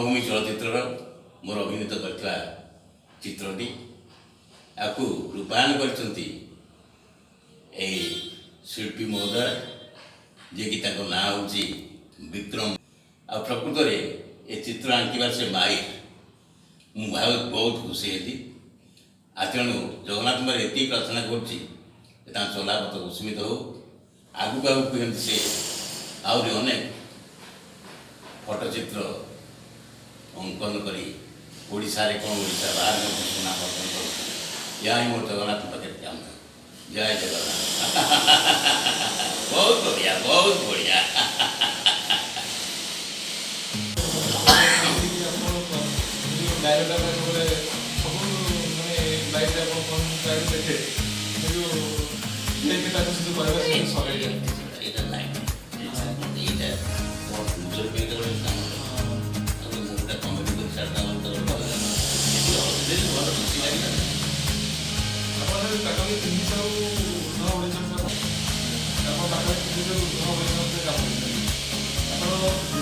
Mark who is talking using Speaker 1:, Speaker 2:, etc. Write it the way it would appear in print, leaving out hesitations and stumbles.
Speaker 1: ଜନ୍ମଭୂମि ଚଳଚ୍ଚିत्रର ମୋର ଅଭିନୀତ କରିଥିବା ଚିତ୍ରଟି याकू रूपायन करछंती एई शिल्पी महोदय जे कि ताको ना होची विक्रम आ प्रकृत रे ए चित्र आंकिबार से माहिर मु बहुत खुशी हेली आ तेणु जगन्नाथ मेरे एति प्रार्थना करछि ता चलापथ कुसुमित हो आगु आगु एमती से आहरी अनेक फटोचित्र अंकन करी ओडिशा रे कोन ओडिशा बाहर में सुना पर्यटन कर जय मोर जगन्नाथ पाखे काम जय जगन्नाथ बहुत बढ़िया बहुत बढ़िया
Speaker 2: पाखापाखि 300 काम